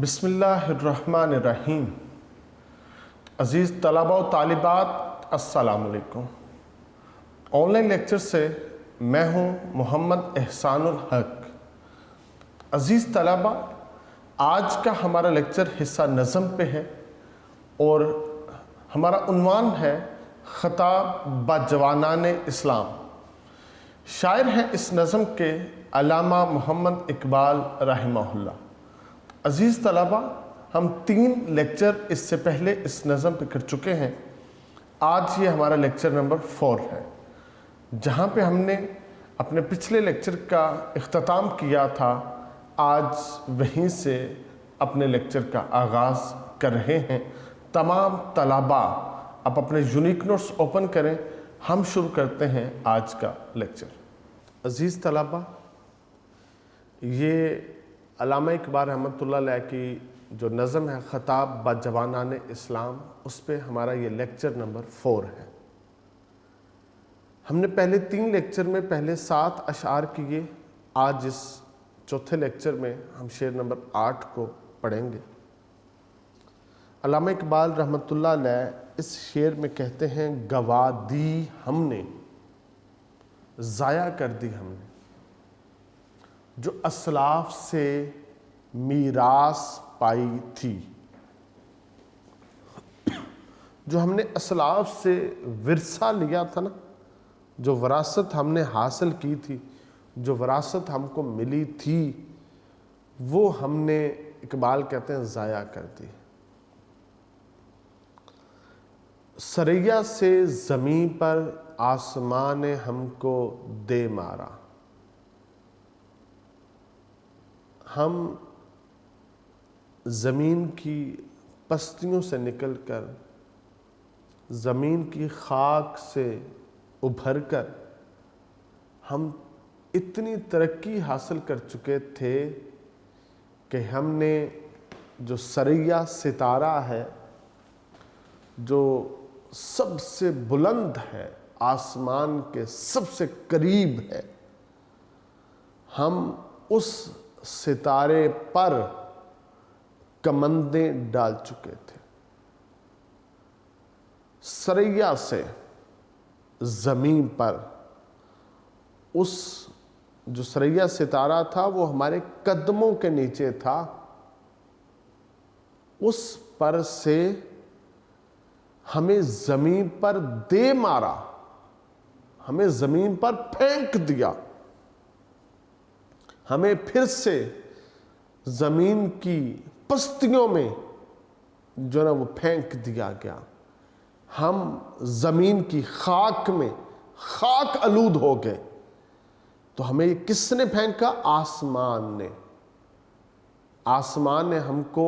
بسم اللہ الرحمن الرحیم۔ عزیز طلبہ و طالبات، السلام علیکم۔ آن لائن لیکچر سے میں ہوں محمد احسان الحق۔ عزیز طلبہ، آج کا ہمارا لیکچر حصہ نظم پہ ہے اور ہمارا عنوان ہے خطاب با جوانان اسلام۔ شاعر ہیں اس نظم کے علامہ محمد اقبال رحمہ اللہ۔ عزیز طلبہ، ہم 3 لیکچر اس سے پہلے اس نظم پہ کر چکے ہیں۔ آج یہ ہمارا لیکچر نمبر 4 ہے، جہاں پہ ہم نے اپنے پچھلے لیکچر کا اختتام کیا تھا۔ آج وہیں سے اپنے لیکچر کا آغاز کر رہے ہیں۔ تمام طلبہ اب اپنے یونیک نوٹس اوپن کریں، ہم شروع کرتے ہیں آج کا لیکچر۔ عزیز طلبہ، یہ علامہ اقبال رحمۃ اللہ علیہ کی جو نظم ہے خطاب با جوانان اسلام، اس پہ ہمارا یہ لیکچر نمبر 4 ہے۔ ہم نے پہلے 3 لیکچر میں پہلے 7 اشعار کیے۔ آج اس چوتھے لیکچر میں ہم شعر نمبر 8 کو پڑھیں گے۔ علامہ اقبال رحمۃ اللہ علیہ اس شعر میں کہتے ہیں، گوا دی ہم نے، ضائع کر دی ہم نے، جو اسلاف سے میراث پائی تھی۔ جو ہم نے اسلاف سے ورثہ لیا تھا نا، جو وراثت ہم نے حاصل کی تھی، جو وراثت ہم کو ملی تھی، وہ ہم نے، اقبال کہتے ہیں، ضائع کر دی۔ سریا سے زمین پر آسمان نے ہم کو دے مارا۔ ہم زمین کی پستیوں سے نکل کر، زمین کی خاک سے ابھر کر، ہم اتنی ترقی حاصل کر چکے تھے کہ ہم نے جو سریا ستارہ ہے، جو سب سے بلند ہے، آسمان کے سب سے قریب ہے، ہم اس ستارے پر کمندیں ڈال چکے تھے۔ سریا سے زمین پر، اس جو سریا ستارہ تھا وہ ہمارے قدموں کے نیچے تھا، اس پر سے ہمیں زمین پر دے مارا، ہمیں زمین پر پھینک دیا، ہمیں پھر سے زمین کی پستیوں میں جو نا وہ پھینک دیا گیا۔ ہم زمین کی خاک میں خاک آلود ہو گئے۔ تو ہمیں کس نے پھینکا؟ آسمان نے۔ آسمان نے ہم کو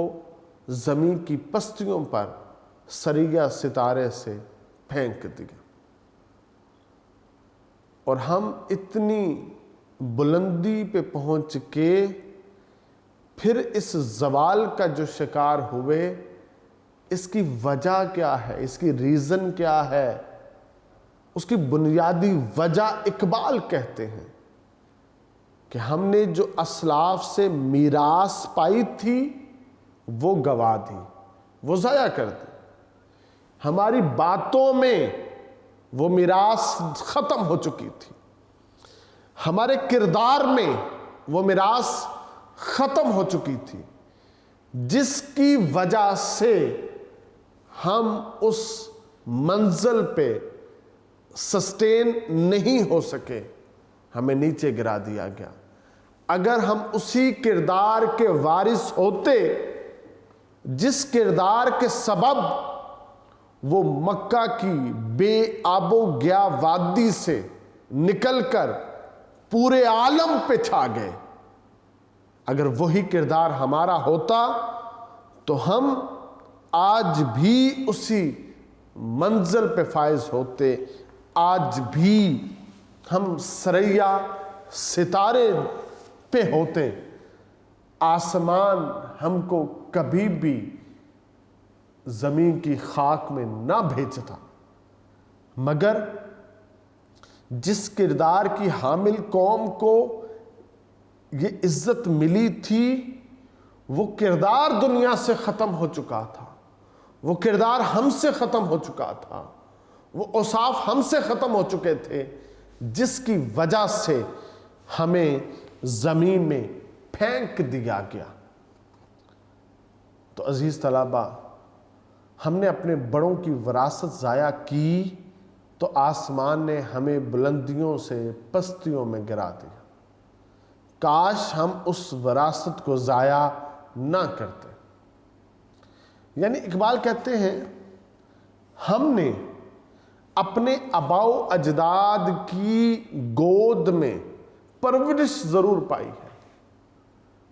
زمین کی پستیوں پر سریا ستارے سے پھینک دیا، اور ہم اتنی بلندی پہ پہنچ کے پھر اس زوال کا جو شکار ہوئے، اس کی وجہ کیا ہے، اس کی ریزن کیا ہے؟ اس کی بنیادی وجہ اقبال کہتے ہیں کہ ہم نے جو اسلاف سے میراث پائی تھی وہ گوا دی، وہ ضائع کر دی۔ ہماری باتوں میں وہ میراث ختم ہو چکی تھی، ہمارے کردار میں وہ میراث ختم ہو چکی تھی، جس کی وجہ سے ہم اس منزل پہ سسٹین نہیں ہو سکے، ہمیں نیچے گرا دیا گیا۔ اگر ہم اسی کردار کے وارث ہوتے جس کردار کے سبب وہ مکہ کی بے آب و گیا وادی سے نکل کر پورے عالم پہ چھا گئے، اگر وہی کردار ہمارا ہوتا تو ہم آج بھی اسی منزل پہ فائز ہوتے، آج بھی ہم سریا ستارے پہ ہوتے، آسمان ہم کو کبھی بھی زمین کی خاک میں نہ بھیجتا۔ مگر جس کردار کی حامل قوم کو یہ عزت ملی تھی، وہ کردار دنیا سے ختم ہو چکا تھا، وہ کردار ہم سے ختم ہو چکا تھا، وہ اوصاف ہم سے ختم ہو چکے تھے، جس کی وجہ سے ہمیں زمین میں پھینک دیا گیا۔ تو عزیز طلبہ، ہم نے اپنے بڑوں کی وراثت ضائع کی تو آسمان نے ہمیں بلندیوں سے پستیوں میں گرا دیا۔ کاش ہم اس وراثت کو ضائع نہ کرتے۔ یعنی اقبال کہتے ہیں ہم نے اپنے آباء و اجداد کی گود میں پرورش ضرور پائی ہے،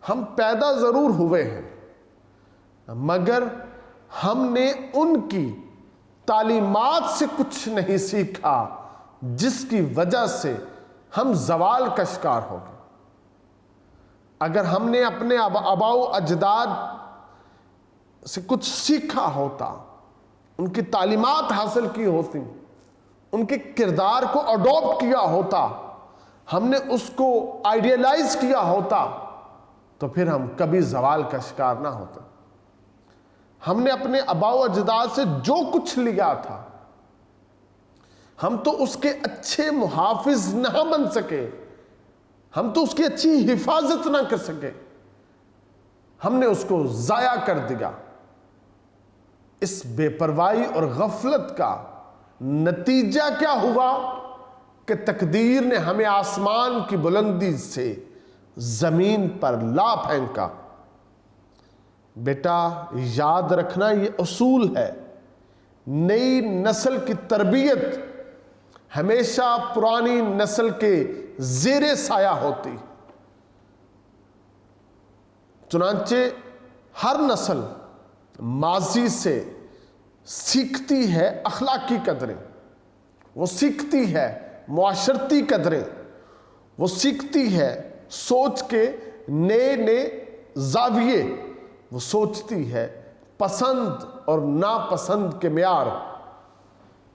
ہم پیدا ضرور ہوئے ہیں، مگر ہم نے ان کی تعلیمات سے کچھ نہیں سیکھا، جس کی وجہ سے ہم زوال کا شکار ہو گئے۔ اگر ہم نے اپنے آباء و اجداد سے کچھ سیکھا ہوتا، ان کی تعلیمات حاصل کی ہوتی، ان کے کردار کو اڈاپٹ کیا ہوتا، ہم نے اس کو آئیڈیلائز کیا ہوتا، تو پھر ہم کبھی زوال کا شکار نہ ہوتے۔ ہم نے اپنے آباء و اجداد سے جو کچھ لیا تھا، ہم تو اس کے اچھے محافظ نہ بن سکے، ہم تو اس کی اچھی حفاظت نہ کر سکے، ہم نے اس کو ضائع کر دیا۔ اس بے پرواہی اور غفلت کا نتیجہ کیا ہوا کہ تقدیر نے ہمیں آسمان کی بلندی سے زمین پر لا پھینکا۔ بیٹا یاد رکھنا، یہ اصول ہے، نئی نسل کی تربیت ہمیشہ پرانی نسل کے زیر سایہ ہوتی۔ چنانچہ ہر نسل ماضی سے سیکھتی ہے اخلاقی قدریں، وہ سیکھتی ہے معاشرتی قدریں، وہ سیکھتی ہے سوچ کے نئے نئے زاویے، وہ سوچتی ہے پسند اور ناپسند کے معیار۔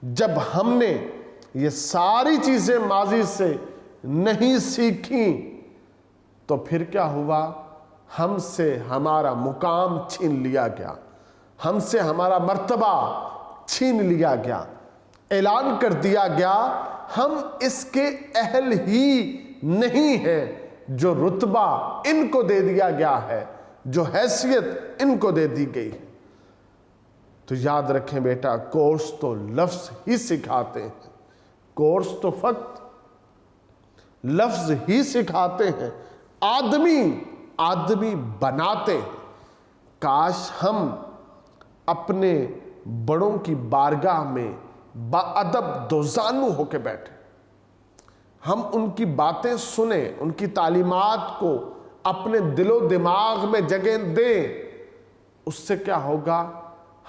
جب ہم نے یہ ساری چیزیں ماضی سے نہیں سیکھیں تو پھر کیا ہوا؟ ہم سے ہمارا مقام چھین لیا گیا، ہم سے ہمارا مرتبہ چھین لیا گیا، اعلان کر دیا گیا ہم اس کے اہل ہی نہیں ہیں۔ جو رتبہ ان کو دے دیا گیا ہے، جو حیثیت ان کو دے دی گئی ہے۔ تو یاد رکھیں بیٹا، کورس تو لفظ ہی سکھاتے ہیں، کورس تو فقط لفظ ہی سکھاتے ہیں، آدمی بناتے ہیں۔ کاش ہم اپنے بڑوں کی بارگاہ میں باادب دوزانو ہو کے بیٹھے، ہم ان کی باتیں سنیں، ان کی تعلیمات کو اپنے دل و دماغ میں جگہ دیں۔ اس سے کیا ہوگا؟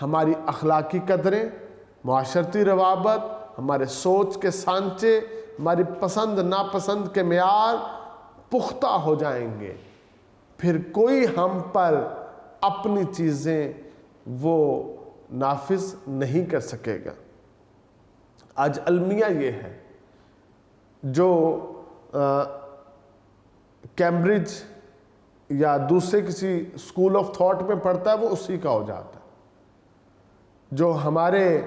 ہماری اخلاقی قدریں، معاشرتی روابط، ہمارے سوچ کے سانچے، ہماری پسند ناپسند کے معیار پختہ ہو جائیں گے۔ پھر کوئی ہم پر اپنی چیزیں وہ نافذ نہیں کر سکے گا۔ آج المیہ یہ ہے، جو کیمبرج یا دوسرے کسی اسکول آف تھاٹ میں پڑھتا ہے وہ اسی کا ہو جاتا ہے۔ جو ہمارے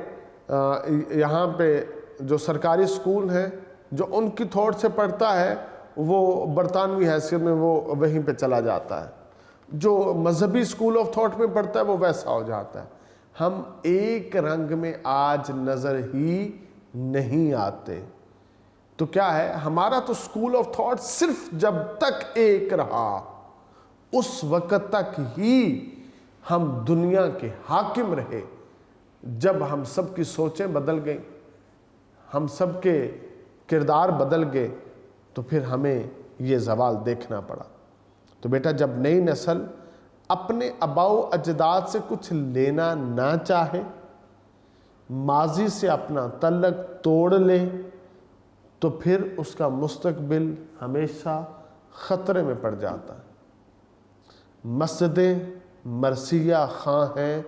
یہاں پہ جو سرکاری اسکول ہیں، جو ان کی تھاٹ سے پڑھتا ہے وہ برطانوی حیثیت میں وہ وہیں پہ چلا جاتا ہے، جو مذہبی اسکول آف تھاٹ میں پڑھتا ہے وہ ویسا ہو جاتا ہے۔ ہم ایک رنگ میں آج نظر ہی نہیں آتے۔ تو کیا ہے، ہمارا تو اسکول آف تھاٹ صرف جب تک ایک رہا اس وقت تک ہی ہم دنیا کے حاکم رہے۔ جب ہم سب کی سوچیں بدل گئیں، ہم سب کے کردار بدل گئے، تو پھر ہمیں یہ زوال دیکھنا پڑا۔ تو بیٹا، جب نئی نسل اپنے آباء و اجداد سے کچھ لینا نہ چاہے، ماضی سے اپنا تعلق توڑ لے، تو پھر اس کا مستقبل ہمیشہ خطرے میں پڑ جاتا ہے۔ مسجدیں مرثیہ خواں ہیں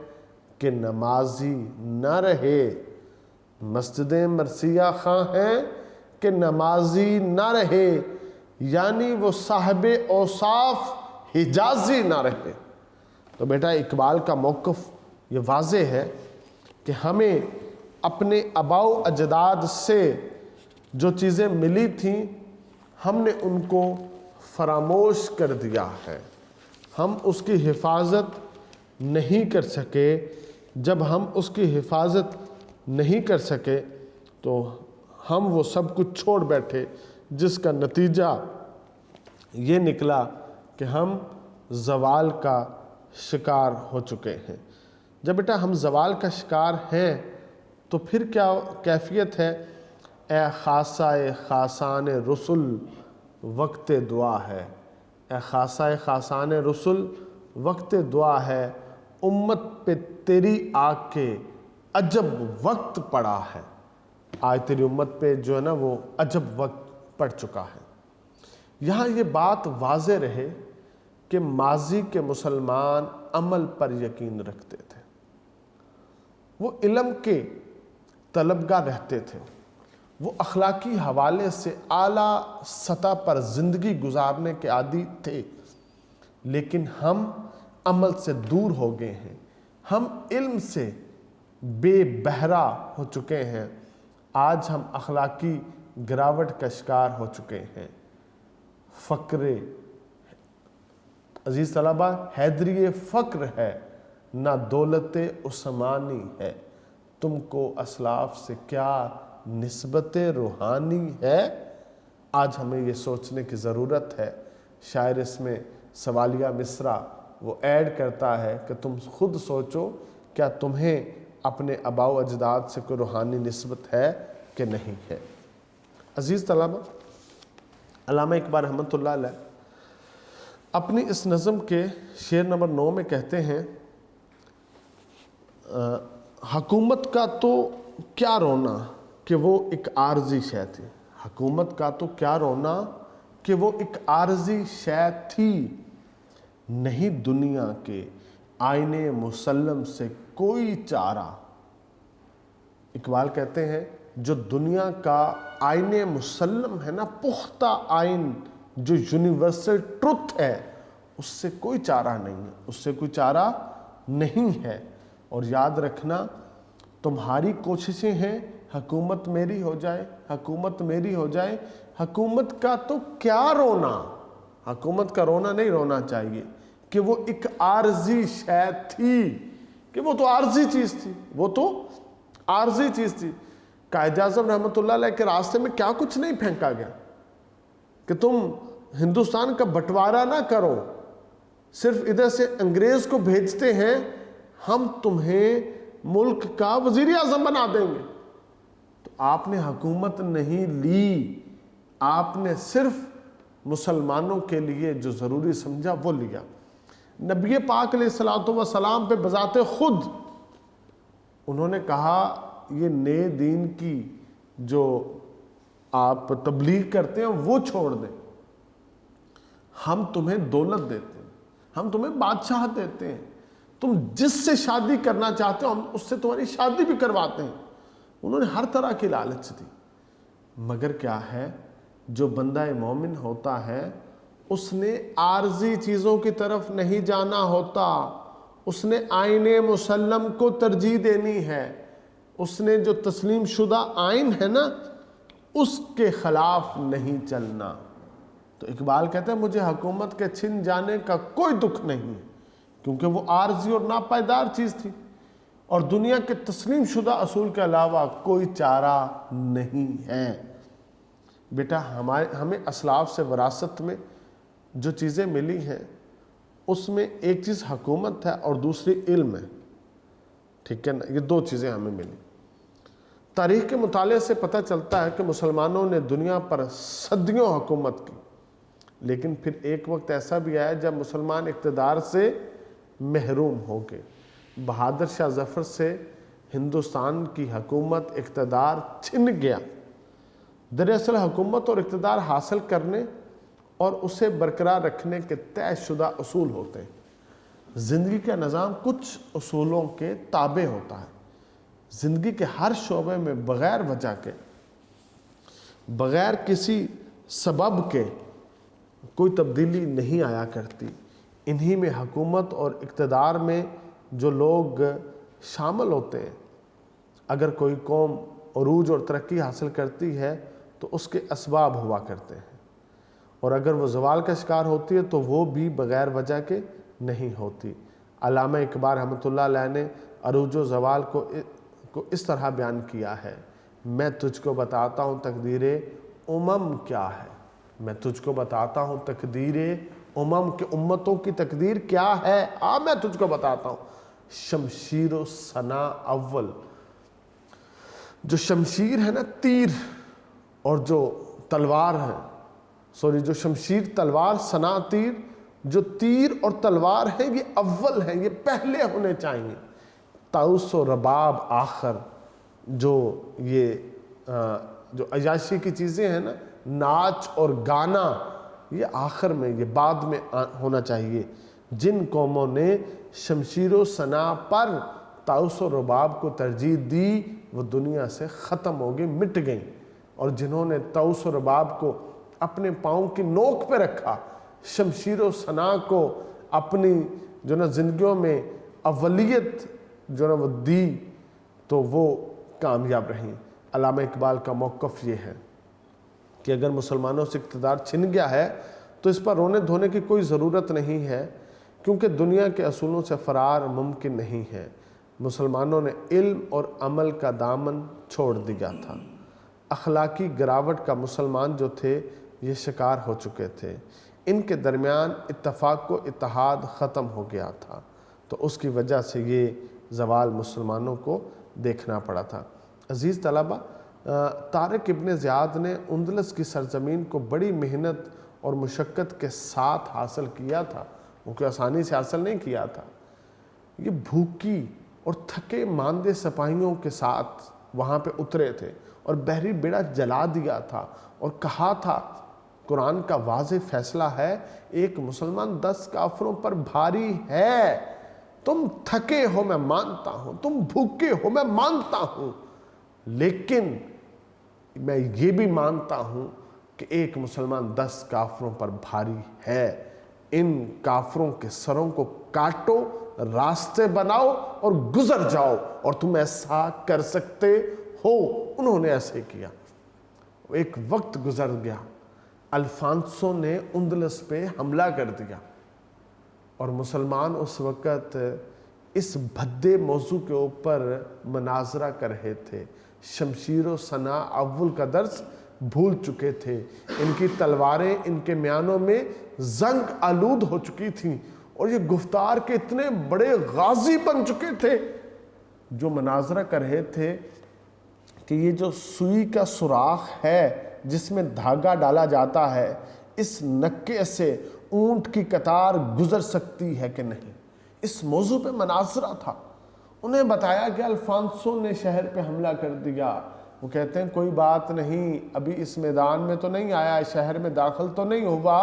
کہ نمازی نہ رہے، مسجدیں مرثیہ خواں ہیں کہ نمازی نہ رہے، یعنی وہ صاحب اوصاف حجازی نہ رہے۔ تو بیٹا اقبال کا موقف یہ واضح ہے کہ ہمیں اپنے آباء و اجداد سے جو چیزیں ملی تھیں ہم نے ان کو فراموش کر دیا ہے، ہم اس کی حفاظت نہیں کر سکے۔ جب ہم اس کی حفاظت نہیں کر سکے تو ہم وہ سب کچھ چھوڑ بیٹھے، جس کا نتیجہ یہ نکلا کہ ہم زوال کا شکار ہو چکے ہیں۔ جب بیٹا ہم زوال کا شکار ہیں تو پھر کیا کیفیت ہے؟ اے خاصۂ خاصان رسل وقت دعا ہے، اے خاصۂ خاصان رسل وقت دعا ہے، امت پہ تیری آگ کے عجب وقت پڑا ہے۔ آج تیری امت پہ جو ہے نا وہ عجب وقت پڑ چکا ہے۔ یہاں یہ بات واضح رہے کہ ماضی کے مسلمان عمل پر یقین رکھتے تھے، وہ علم کے طلبگار رہتے تھے، وہ اخلاقی حوالے سے اعلیٰ سطح پر زندگی گزارنے کے عادی تھے، لیکن ہم عمل سے دور ہو گئے ہیں، ہم علم سے بے بہرا ہو چکے ہیں، آج ہم اخلاقی گراوٹ کا شکار ہو چکے ہیں۔ فقر عزیز طلبہ حیدری فقر ہے نہ دولت عثمانی ہے، تم کو اسلاف سے کیا نسبت روحانی ہے؟ آج ہمیں یہ سوچنے کی ضرورت ہے۔ شاعر اس میں سوالیہ مصرع وہ ایڈ کرتا ہے کہ تم خود سوچو کیا تمہیں اپنے آباء و اجداد سے کوئی روحانی نسبت ہے کہ نہیں ہے۔ عزیز طلبہ، علامہ اقبال رحمۃ اللہ علیہ اپنی اس نظم کے شعر نمبر 9 میں کہتے ہیں، حکومت کا تو کیا رونا کہ وہ ایک عارضی شے تھی، حکومت کا تو کیا رونا کہ وہ ایک عارضی شے تھی، نہیں دنیا کے آئینے مسلم سے کوئی چارہ۔ اقبال کہتے ہیں جو دنیا کا آئین مسلم ہے نا، پختہ آئین جو یونیورسل ٹروتھ ہے، اس سے کوئی چارہ نہیں ہے، اس سے کوئی چارہ نہیں ہے۔ اور یاد رکھنا تمہاری کوششیں ہیں حکومت میری ہو جائے، حکومت میری ہو جائے، حکومت کا تو کیا رونا، حکومت کا رونا نہیں رونا چاہیے کہ وہ ایک عارضی شے تھی، کہ وہ تو عارضی چیز تھی، وہ تو عارضی چیز تھی۔ قائد اعظم رحمۃ اللہ علیہ کے راستے میں کیا کچھ نہیں پھینکا گیا کہ تم ہندوستان کا بٹوارا نہ کرو، صرف ادھر سے انگریز کو بھیجتے ہیں، ہم تمہیں ملک کا وزیر اعظم بنا دیں گے۔ تو آپ نے حکومت نہیں لی، آپ نے صرف مسلمانوں کے لیے جو ضروری سمجھا وہ لیا۔ نبی پاک علیہ الصلوۃ والسلام پہ بذات خود انہوں نے کہا یہ نئے دین کی جو آپ تبلیغ کرتے ہیں وہ چھوڑ دیں، ہم تمہیں دولت دیتے ہیں، ہم تمہیں بادشاہ دیتے ہیں، تم جس سے شادی کرنا چاہتے ہو ہم اس سے تمہاری شادی بھی کرواتے ہیں۔ انہوں نے ہر طرح کی لالچ دی، مگر کیا ہے جو بندہ مومن ہوتا ہے اس نے عارضی چیزوں کی طرف نہیں جانا ہوتا، اس نے آئین مسلم کو ترجیح دینی ہے، اس نے جو تسلیم شدہ آئین ہے نا اس کے خلاف نہیں چلنا۔ تو اقبال کہتا ہے مجھے حکومت کے چھن جانے کا کوئی دکھ نہیں، کیونکہ وہ عارضی اور ناپائیدار چیز تھی، اور دنیا کے تسلیم شدہ اصول کے علاوہ کوئی چارہ نہیں ہے۔ بیٹا ہمیں اسلاف سے وراثت میں جو چیزیں ملی ہیں اس میں ایک چیز حکومت ہے اور دوسری علم ہے، ٹھیک ہے نا، یہ دو چیزیں ہمیں ملی۔ تاریخ کے مطالعے سے پتہ چلتا ہے کہ مسلمانوں نے دنیا پر صدیوں حکومت کی، لیکن پھر ایک وقت ایسا بھی آیا جب مسلمان اقتدار سے محروم ہو گئے۔ بہادر شاہ ظفر سے ہندوستان کی حکومت اقتدار چھن گیا۔ دراصل حکومت اور اقتدار حاصل کرنے اور اسے برقرار رکھنے کے طے شدہ اصول ہوتے ہیں۔ زندگی کا نظام کچھ اصولوں کے تابع ہوتا ہے، زندگی کے ہر شعبے میں بغیر وجہ کے، بغیر کسی سبب کے کوئی تبدیلی نہیں آیا کرتی۔ انہی میں حکومت اور اقتدار میں جو لوگ شامل ہوتے ہیں، اگر کوئی قوم عروج اور ترقی حاصل کرتی ہے تو اس کے اسباب ہوا کرتے ہیں، اور اگر وہ زوال کا شکار ہوتی ہے تو وہ بھی بغیر وجہ کے نہیں ہوتی۔ علامہ اقبال رحمۃ اللہ علیہ نے عروج و زوال کو اس طرح بیان کیا ہے: میں تجھ کو بتاتا ہوں تقدیر امم کیا ہے، میں تجھ کو بتاتا ہوں تقدیر امم کے امتوں کی تقدیر کیا ہے، میں تجھ کو بتاتا ہوں۔ شمشیر و سنا اول، جو شمشیر ہے نا تیر، اور جو تلوار ہے، جو شمشیر تلوار سنا تیر، جو تیر اور تلوار ہے یہ اول ہیں، یہ پہلے ہونے چاہیے۔ طاؤس و رباب آخر، جو یہ جو عیاشی کی چیزیں ہیں نا، ناچ اور گانا، یہ آخر میں، یہ بعد میں ہونا چاہیے۔ جن قوموں نے شمشیر و سنا پر طاؤس و رباب کو ترجیح دی وہ دنیا سے ختم ہو گئی، مٹ گئیں، اور جنہوں نے طاؤس و رباب کو اپنے پاؤں کی نوک پہ رکھا، شمشیر و سنا کو اپنی جو نا زندگیوں میں اولیت جو نا وہ دی، تو وہ کامیاب رہیں۔ علامہ اقبال کا موقف یہ ہے کہ اگر مسلمانوں سے اقتدار چھن گیا ہے تو اس پر رونے دھونے کی کوئی ضرورت نہیں ہے، کیونکہ دنیا کے اصولوں سے فرار ممکن نہیں ہے۔ مسلمانوں نے علم اور عمل کا دامن چھوڑ دیا تھا، اخلاقی گراوٹ کا مسلمان جو تھے یہ شکار ہو چکے تھے، ان کے درمیان اتفاق و اتحاد ختم ہو گیا تھا، تو اس کی وجہ سے یہ زوال مسلمانوں کو دیکھنا پڑا تھا۔ عزیز طلبہ، طارق ابن زیاد نے اندلس کی سرزمین کو بڑی محنت اور مشقت کے ساتھ حاصل کیا تھا، وہ کوئی آسانی سے حاصل نہیں کیا تھا۔ یہ بھوکی اور تھکے ماندے سپاہیوں کے ساتھ وہاں پہ اترے تھے اور بحری بیڑا جلا دیا تھا، اور کہا تھا قرآن کا واضح فیصلہ ہے، ایک مسلمان 10 کافروں پر بھاری ہے۔ تم تھکے ہو میں مانتا ہوں، تم بھوکے ہو میں مانتا ہوں، لیکن میں یہ بھی مانتا ہوں کہ ایک مسلمان 10 کافروں پر بھاری ہے۔ ان کافروں کے سروں کو کاٹو، راستے بناؤ اور گزر جاؤ، اور تم ایسا کر سکتے ہو۔ انہوں نے ایسے کیا۔ ایک وقت گزر گیا، الفانسو نے اندلس پہ حملہ کر دیا، اور مسلمان اس وقت اس بھدے موضوع کے اوپر مناظرہ کر رہے تھے، شمشیر و سنا اول کا درس بھول چکے تھے، ان کی تلواریں ان کے میانوں میں زنگ آلود ہو چکی تھیں، اور یہ گفتار کے اتنے بڑے غازی بن چکے تھے، جو مناظرہ کر رہے تھے کہ یہ جو سوئی کا سوراخ ہے جس میں دھاگا ڈالا جاتا ہے، اس نکے سے اونٹ کی قطار گزر سکتی ہے کہ نہیں۔ اس موضوع پہ مناظرہ تھا۔ انہیں بتایا کہ الفانسو نے شہر پہ حملہ کر دیا۔ وہ کہتے ہیں کوئی بات نہیں، ابھی اس میدان میں تو نہیں آیا، شہر میں داخل تو نہیں ہوا،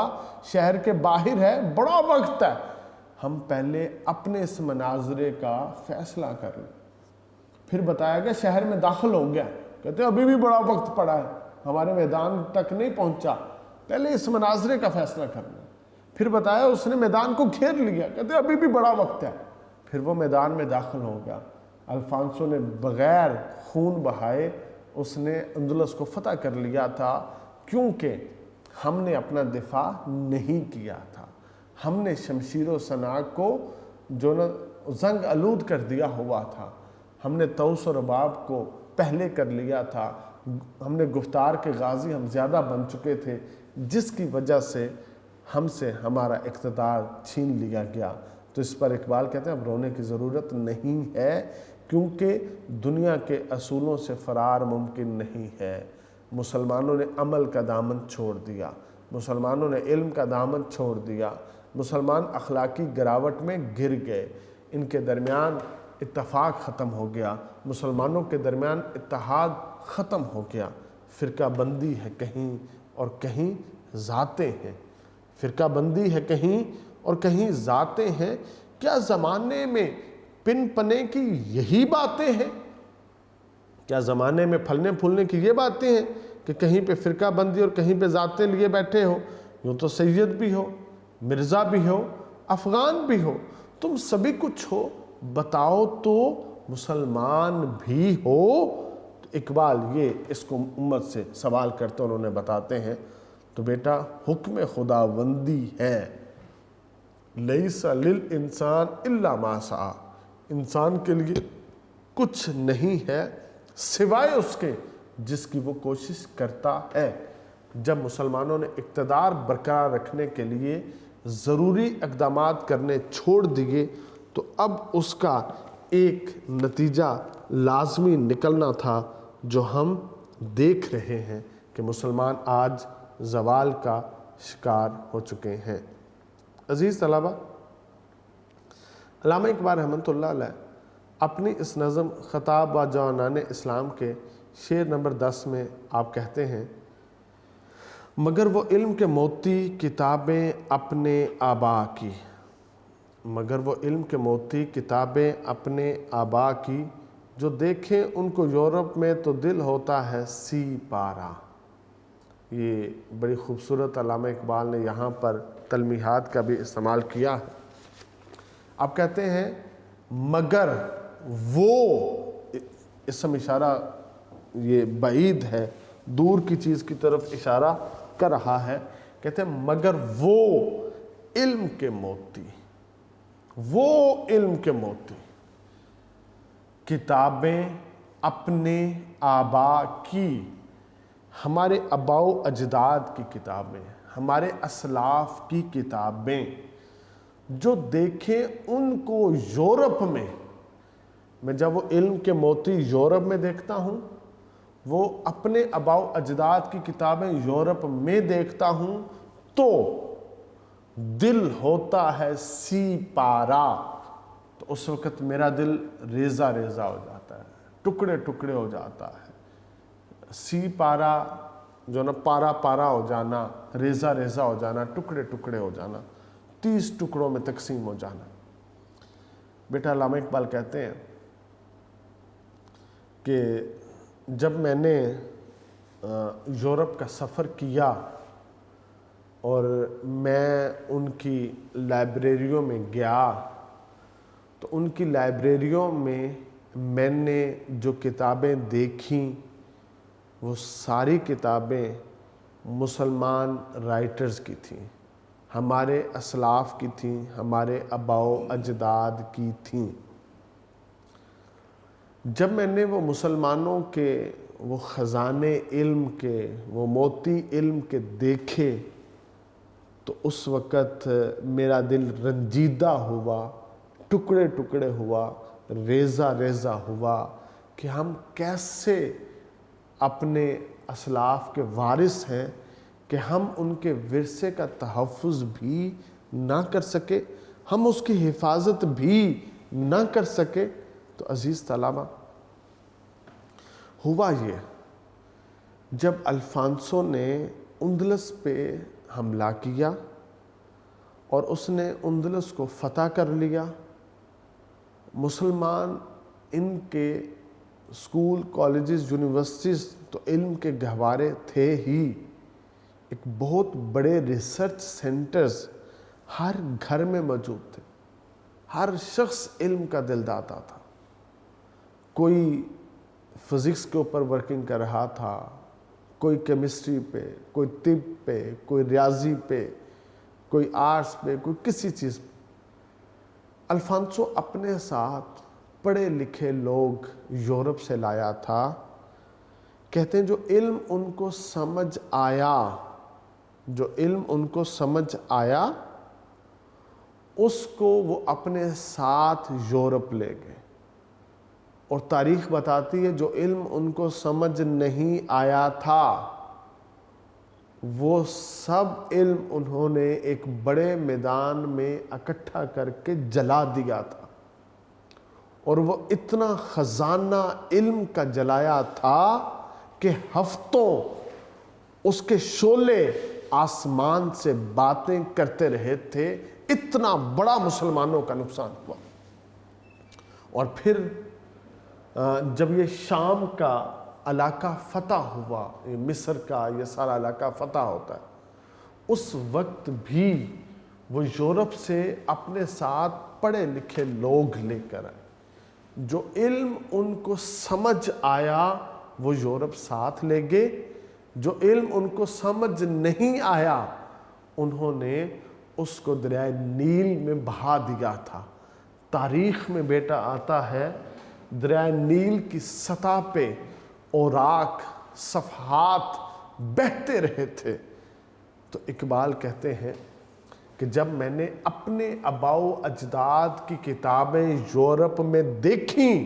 شہر کے باہر ہے، بڑا وقت ہے، ہم پہلے اپنے اس مناظرے کا فیصلہ کر لیں۔ پھر بتایا گیا شہر میں داخل ہو گیا، کہتے ہیں ابھی بھی بڑا وقت پڑا ہے، ہمارے میدان تک نہیں پہنچا، پہلے اس مناظرے کا فیصلہ کر لیں۔ پھر بتایا اس نے میدان کو گھیر لیا، کہتے ہیں ابھی بھی بڑا وقت ہے، پھر وہ میدان میں داخل ہو گیا۔ الفانسو نے بغیر خون بہائے اس نے اندلس کو فتح کر لیا تھا، کیونکہ ہم نے اپنا دفاع نہیں کیا تھا، ہم نے شمشیر و سنا کو جو زنگ آلود کر دیا ہوا تھا، ہم نے طاؤس و رباب کو پہلے کر لیا تھا، ہم نے گفتار کے غازی ہم زیادہ بن چکے تھے، جس کی وجہ سے ہم سے ہمارا اقتدار چھین لیا گیا۔ تو اس پر اقبال کہتے ہیں اب رونے کی ضرورت نہیں ہے، کیونکہ دنیا کے اصولوں سے فرار ممکن نہیں ہے۔ مسلمانوں نے عمل کا دامن چھوڑ دیا، مسلمانوں نے علم کا دامن چھوڑ دیا، مسلمان اخلاقی گراوٹ میں گر گئے، ان کے درمیان اتفاق ختم ہو گیا، مسلمانوں کے درمیان اتحاد ختم ہو گیا، فرقہ بندی ہے کہیں اور کہیں ذاتیں ہیں، فرقہ بندی ہے کہیں اور کہیں ذاتیں ہیں، کیا زمانے میں پن پنے کی یہی باتیں ہیں؟ کیا زمانے میں پھلنے پھولنے کی یہ باتیں ہیں کہ کہیں پہ فرقہ بندی اور کہیں پہ ذاتیں لیے بیٹھے ہو؟ یوں تو سید بھی ہو، مرزا بھی ہو، افغان بھی ہو، تم سبھی کچھ ہو، بتاؤ تو مسلمان بھی ہو؟ تو اقبال یہ اس کو امت سے سوال کرتے انہوں نے بتاتے ہیں، تو بیٹا حکم خداوندی ہے، لیس للانسان الا ما سعی، انسان کے لیے کچھ نہیں ہے سوائے اس کے جس کی وہ کوشش کرتا ہے۔ جب مسلمانوں نے اقتدار برقرار رکھنے کے لیے ضروری اقدامات کرنے چھوڑ دیے تو اب اس کا ایک نتیجہ لازمی نکلنا تھا جو ہم دیکھ رہے ہیں کہ مسلمان آج زوال کا شکار ہو چکے ہیں۔ عزیز طلبہ، علامہ اقبال رحمۃ اللہ علیہ اپنی اس نظم خطاب و جوانان اسلام کے شعر نمبر 10 میں آپ کہتے ہیں، مگر وہ علم کے موتی کتابیں اپنے آبا کی، مگر وہ علم کے موتی کتابیں اپنے آبا کی، جو دیکھیں ان کو یورپ میں تو دل ہوتا ہے سی پارا۔ یہ بڑی خوبصورت علامہ اقبال نے یہاں پر تلمیحات کا بھی استعمال کیا ہے۔ آپ کہتے ہیں مگر وہ، اسم اشارہ یہ بعید ہے، دور کی چیز کی طرف اشارہ کر رہا ہے، کہتے ہیں مگر وہ علم کے موتی، وہ علم کے موتی کتابیں اپنے آبا کی، ہمارے آباء و اجداد کی کتابیں، ہمارے اسلاف کی کتابیں، جو دیکھیں ان کو یورپ میں جب وہ علم کے موتی یورپ میں دیکھتا ہوں، وہ اپنے آباء و اجداد کی کتابیں یورپ میں دیکھتا ہوں تو دل ہوتا ہے سی پارا، تو اس وقت میرا دل ریزہ ریزہ ہو جاتا ہے، ٹکڑے ٹکڑے ہو جاتا ہے۔ سی پارا جو نا پارا پارا ہو جانا، ریزہ ریزہ ہو جانا، ٹکڑے ٹکڑے ہو جانا، 30 ٹکڑوں میں تقسیم ہو جانا۔ بیٹا علامہ اقبال کہتے ہیں کہ جب میں نے یورپ کا سفر کیا اور میں ان کی لائبریریوں میں گیا تو ان کی لائبریریوں میں نے جو کتابیں دیکھیں وہ ساری کتابیں مسلمان رائٹرز کی تھیں، ہمارے اسلاف کی تھیں، ہمارے آباء و اجداد کی تھیں۔ جب میں نے وہ مسلمانوں کے وہ خزانے علم کے، وہ موتی علم کے دیکھے تو اس وقت میرا دل رنجیدہ ہوا، ٹکڑے ٹکڑے ہوا، ریزہ ریزہ ہوا کہ ہم کیسے اپنے اسلاف کے وارث ہیں کہ ہم ان کے ورثے کا تحفظ بھی نہ کر سکے، ہم اس کی حفاظت بھی نہ کر سکے۔ تو عزیز طلبہ، ہوا یہ جب الفانسو نے اندلس پہ حملہ کیا اور اس نے اندلس کو فتح کر لیا، مسلمان ان کے اسکول، کالجز، یونیورسٹیز تو علم کے گہوارے تھے ہی، ایک بہت بڑے ریسرچ سینٹرز ہر گھر میں موجود تھے، ہر شخص علم کا دلداتا تھا، کوئی فزکس کے اوپر ورکنگ کر رہا تھا، کوئی کیمسٹری پہ، کوئی طب پہ، کوئی ریاضی پہ، کوئی آرٹس پہ، کوئی کسی چیز پہ۔ الفانسو اپنے ساتھ پڑھے لکھے لوگ یورپ سے لایا تھا، کہتے ہیں جو علم ان کو سمجھ آیا، جو علم ان کو سمجھ آیا اس کو وہ اپنے ساتھ یورپ لے گئے، اور تاریخ بتاتی ہے جو علم ان کو سمجھ نہیں آیا تھا وہ سب علم انہوں نے ایک بڑے میدان میں اکٹھا کر کے جلا دیا تھا، اور وہ اتنا خزانہ علم کا جلایا تھا کہ ہفتوں اس کے شعلے آسمان سے باتیں کرتے رہے تھے، اتنا بڑا مسلمانوں کا نقصان ہوا۔ اور پھر جب یہ شام کا علاقہ فتح ہوا، یہ مصر کا یہ سارا علاقہ فتح ہوتا ہے، اس وقت بھی وہ یورپ سے اپنے ساتھ پڑھے لکھے لوگ لے کر آئے. جو علم ان کو سمجھ آیا وہ یورپ ساتھ لے گئے. جو علم ان کو سمجھ نہیں آیا انہوں نے اس کو دریائے نیل میں بہا دیا تھا. تاریخ میں بیٹا آتا ہے دریائے نیل کی سطح پہ اوراق صفحات بہتے رہے تھے. تو اقبال کہتے ہیں کہ جب میں نے اپنے آباؤ اجداد کی کتابیں یورپ میں دیکھیں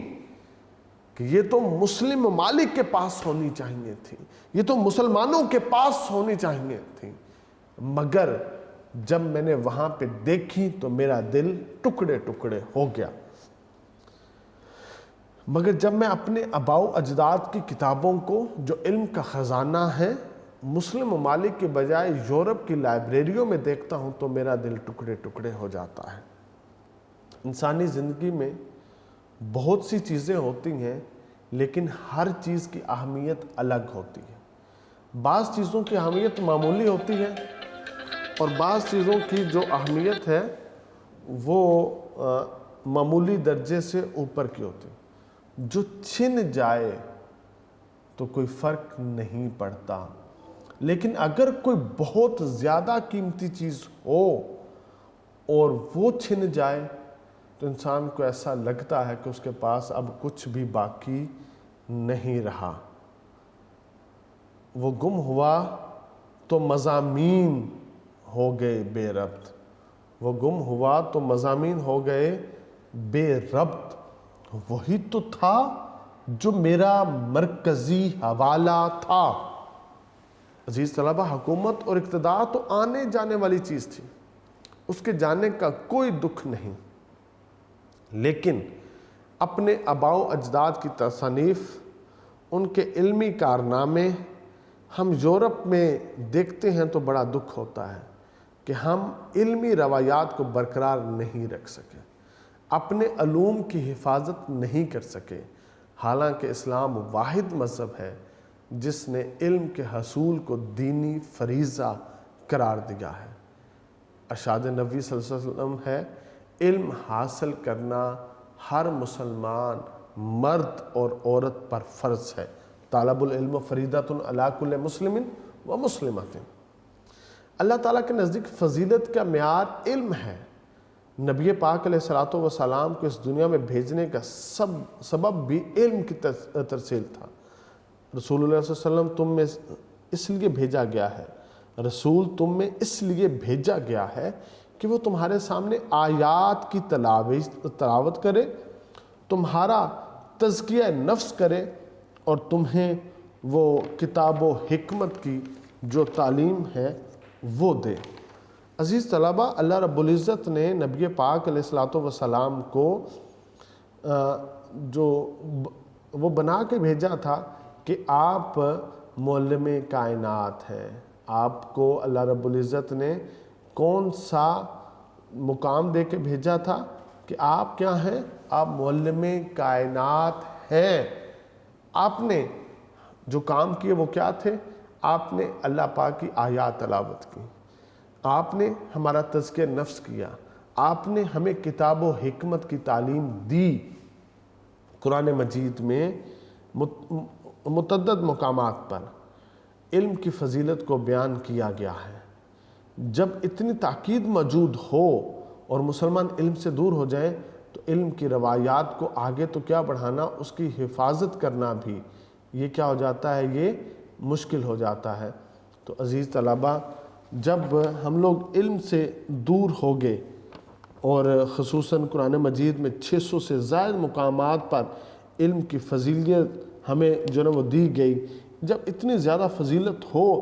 کہ یہ تو مسلم ممالک کے پاس ہونی چاہیے تھی, یہ تو مسلمانوں کے پاس ہونی چاہیے تھی, مگر جب میں نے وہاں پہ دیکھی تو میرا دل ٹکڑے ٹکڑے ہو گیا. مگر جب میں اپنے آباؤ اجداد کی کتابوں کو جو علم کا خزانہ ہے مسلم ممالک کے بجائے یورپ کی لائبریریوں میں دیکھتا ہوں تو میرا دل ٹکڑے ٹکڑے ہو جاتا ہے. انسانی زندگی میں بہت سی چیزیں ہوتی ہیں لیکن ہر چیز کی اہمیت الگ ہوتی ہے. بعض چیزوں کی اہمیت معمولی ہوتی ہے اور بعض چیزوں کی جو اہمیت ہے وہ معمولی درجے سے اوپر کی ہوتی ہے. جو چھن جائے تو کوئی فرق نہیں پڑتا, لیکن اگر کوئی بہت زیادہ قیمتی چیز ہو اور وہ چھن جائے تو انسان کو ایسا لگتا ہے کہ اس کے پاس اب کچھ بھی باقی نہیں رہا. وہ گم ہوا تو مضامین ہو گئے بے ربط, وہ گم ہوا تو مضامین ہو گئے بے ربط. وہی تو تھا جو میرا مرکزی حوالہ تھا. عزیز طلبہ, حکومت اور اقتدار تو آنے جانے والی چیز تھی, اس کے جانے کا کوئی دکھ نہیں, لیکن اپنے آباؤ اجداد کی تصانیف, ان کے علمی کارنامے ہم یورپ میں دیکھتے ہیں تو بڑا دکھ ہوتا ہے کہ ہم علمی روایات کو برقرار نہیں رکھ سکے, اپنے علوم کی حفاظت نہیں کر سکے. حالانکہ اسلام واحد مذہب ہے جس نے علم کے حصول کو دینی فریضہ قرار دیا ہے. ارشاد نبی صلی اللہ علیہ وسلم ہے, علم حاصل کرنا ہر مسلمان مرد اور عورت پر فرض ہے. طالب العلم فریضۃ علی کل مسلم و مسلمۃ. اللہ تعالیٰ کے نزدیک فضیلت کا معیار علم ہے. نبی پاک علیہ الصلوۃ والسلام کو اس دنیا میں بھیجنے کا سبب بھی علم کی ترسیل تھا. رسول اللہ صلی اللہ علیہ وسلم تم میں اس لیے بھیجا گیا ہے, رسول تم میں اس لیے بھیجا گیا ہے کہ وہ تمہارے سامنے آیات کی تلاوت کرے, تمہارا تزکیہ نفس کرے اور تمہیں وہ کتاب و حکمت کی جو تعلیم ہے وہ دے. عزیز طلبہ, اللہ رب العزت نے نبی پاک علیہ الصلوۃ والسلام کو جو وہ بنا کے بھیجا تھا کہ آپ معلم کائنات ہیں. آپ کو اللہ رب العزت نے کون سا مقام دے کے بھیجا تھا کہ آپ کیا ہیں؟ آپ معلم کائنات ہیں. آپ نے جو کام کیے وہ کیا تھے؟ آپ نے اللہ پاک کی آیات تلاوت کی, آپ نے ہمارا تزکیہ نفس کیا, آپ نے ہمیں کتاب و حکمت کی تعلیم دی. قرآن مجید میں متعدد مقامات پر علم کی فضیلت کو بیان کیا گیا ہے. جب اتنی تاکید موجود ہو اور مسلمان علم سے دور ہو جائیں تو علم کی روایات کو آگے تو کیا بڑھانا, اس کی حفاظت کرنا بھی یہ کیا ہو جاتا ہے, یہ مشکل ہو جاتا ہے. تو عزیز طلبہ, جب ہم لوگ علم سے دور ہو گئے اور خصوصاً قرآن مجید میں 600 سے زائد مقامات پر علم کی فضیلت ہمیں جو ہے وہ دی گئی, جب اتنی زیادہ فضیلت ہو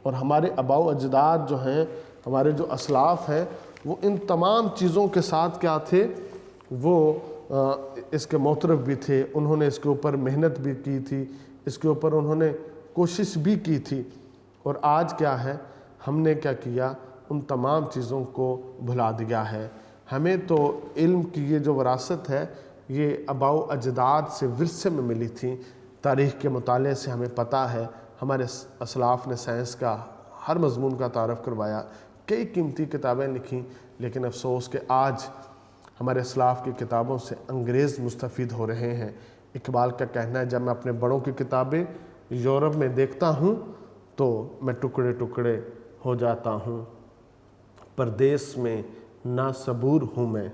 اور ہمارے آباؤ اجداد جو ہیں, ہمارے جو اسلاف ہیں, وہ ان تمام چیزوں کے ساتھ کیا تھے, وہ اس کے معترف بھی تھے, انہوں نے اس کے اوپر محنت بھی کی تھی, اس کے اوپر انہوں نے کوشش بھی کی تھی. اور آج کیا ہے, ہم نے کیا کیا, ان تمام چیزوں کو بھلا دیا ہے. ہمیں تو علم کی یہ جو وراثت ہے یہ آباؤ اجداد سے ورثے میں ملی تھی. تاریخ کے مطالعے سے ہمیں پتہ ہے, ہمارے اسلاف نے سائنس کا ہر مضمون کا تعارف کروایا, کئی قیمتی کتابیں لکھیں، لیکن افسوس کہ آج ہمارے اسلاف کی کتابوں سے انگریز مستفید ہو رہے ہیں۔ اقبال کا کہنا ہے، جب میں اپنے بڑوں کی کتابیں یورپ میں دیکھتا ہوں تو میں ٹکڑے ٹکڑے ہو جاتا ہوں۔ پردیس میں نا صبور ہوں میں،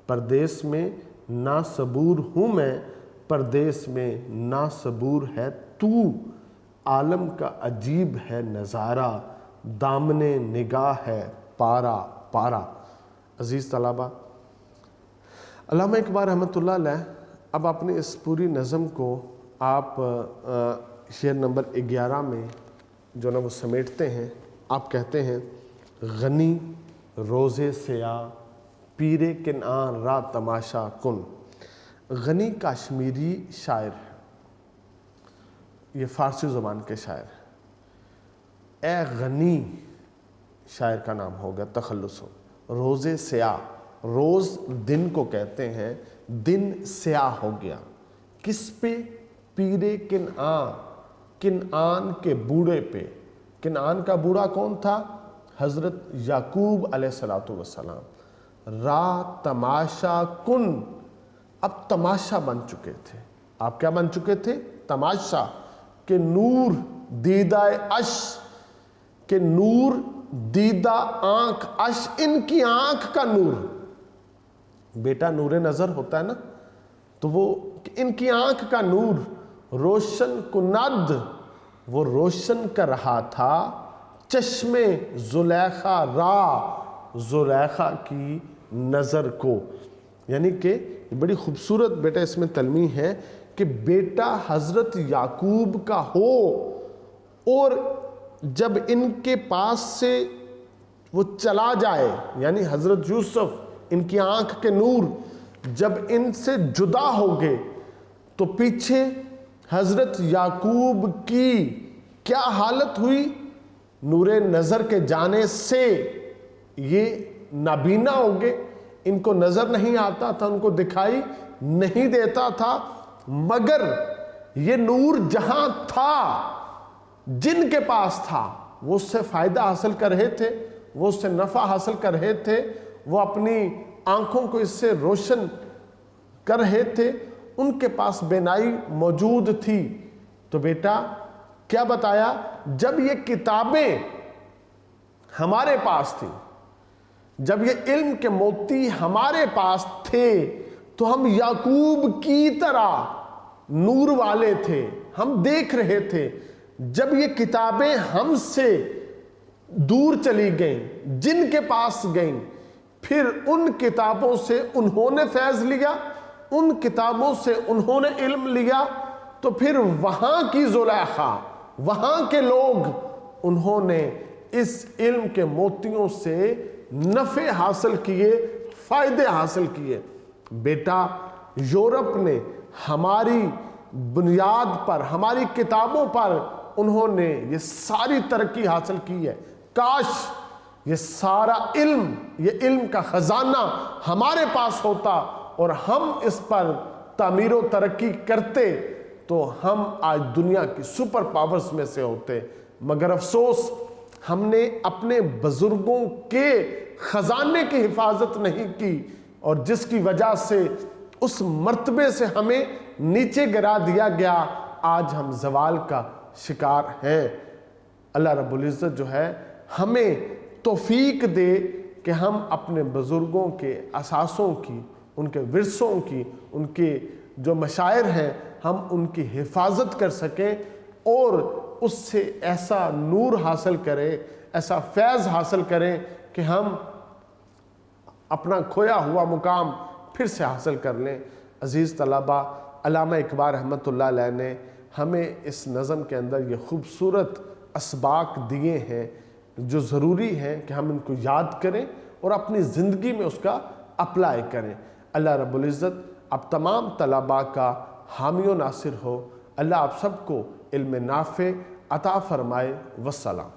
پردیس میں نا صبور ہوں میں، پردیس میں نا صبور ہے تو، عالم کا عجیب ہے نظارہ، دامن نگاہ ہے پارا پارا۔ عزیز طلبہ، علامہ اقبال رحمۃ اللہ علیہ اب اپنی اس پوری نظم کو آپ شعر نمبر 11 میں جو نا وہ سمیٹتے ہیں۔ آپ کہتے ہیں، غنی روزے سیاہ پیر کنعان را تماشا کن۔ غنی کشمیری شاعر ہے، یہ فارسی زبان کے شاعر ہیں۔ اے غنی شاعر کا نام ہوگا، تخلص ہو۔ روزے سیاہ، روز دن کو کہتے ہیں، دن سیاہ ہو گیا کس پہ؟ پیر کنعان، کنعان کے بوڑھے پہ۔ کنعان کا بوڑھا کون تھا؟ حضرت یعقوب علیہ السلام۔ را تماشا کن، اب تماشا بن چکے تھے۔ آپ کیا بن چکے تھے؟ تماشا، کہ نور دیدہ اش، کہ نور دیدہ آنکھ اش، ان کی آنکھ کا نور۔ بیٹا نور نظر ہوتا ہے نا، تو وہ ان کی آنکھ کا نور روشن کند، وہ روشن کر رہا تھا چشم زلیخا را، زلیخا کی نظر کو۔ یعنی کہ بڑی خوبصورت بیٹا اس میں تلمیح ہے کہ بیٹا حضرت یعقوب کا ہو، اور جب ان کے پاس سے وہ چلا جائے، یعنی حضرت یوسف ان کی آنکھ کے نور جب ان سے جدا ہو گئے، تو پیچھے حضرت یعقوب کی کیا حالت ہوئی؟ نور نظر کے جانے سے یہ نابینا ہو گئے، ان کو نظر نہیں آتا تھا، ان کو دکھائی نہیں دیتا تھا، مگر یہ نور جہاں تھا، جن کے پاس تھا، وہ اس سے فائدہ حاصل کر رہے تھے، وہ اس سے نفع حاصل کر رہے تھے، وہ اپنی آنکھوں کو اس سے روشن کر رہے تھے، ان کے پاس بینائی موجود تھی۔ تو بیٹا کیا بتایا؟ جب یہ کتابیں ہمارے پاس تھیں، جب یہ علم کے موتی ہمارے پاس تھے، تو ہم یعقوب کی طرح نور والے تھے، ہم دیکھ رہے تھے۔ جب یہ کتابیں ہم سے دور چلی گئیں، جن کے پاس گئیں، پھر ان کتابوں سے انہوں نے فیض لیا، ان کتابوں سے انہوں نے علم لیا، تو پھر وہاں کی زلیخا، وہاں کے لوگ، انہوں نے اس علم کے موتیوں سے نفع حاصل کیے، فائدے حاصل کیے۔ بیٹا یورپ نے ہماری بنیاد پر، ہماری کتابوں پر انہوں نے یہ ساری ترقی حاصل کی ہے۔ کاش یہ سارا علم، یہ علم کا خزانہ ہمارے پاس ہوتا اور ہم اس پر تعمیر و ترقی کرتے، تو ہم آج دنیا کی سپر پاورز میں سے ہوتے۔ مگر افسوس ہم نے اپنے بزرگوں کے خزانے کی حفاظت نہیں کی، اور جس کی وجہ سے اس مرتبے سے ہمیں نیچے گرا دیا گیا۔ آج ہم زوال کا شکار ہیں۔ اللہ رب العزت جو ہے ہمیں توفیق دے کہ ہم اپنے بزرگوں کے اساسوں کی، ان کے ورثوں کی، ان کے جو مشاعر ہیں، ہم ان کی حفاظت کر سکیں، اور اس سے ایسا نور حاصل کریں، ایسا فیض حاصل کریں کہ ہم اپنا کھویا ہوا مقام پھر سے حاصل کر لیں۔ عزیز طلبہ، علامہ اقبال رحمۃ اللہ علیہ نے ہمیں اس نظم کے اندر یہ خوبصورت اسباق دیے ہیں جو ضروری ہیں کہ ہم ان کو یاد کریں اور اپنی زندگی میں اس کا اپلائی کریں۔ اللہ رب العزت اب تمام طلباء کا حامی و ناصر ہو۔ اللہ آپ سب کو علم نافع عطا فرمائے۔ والسلام۔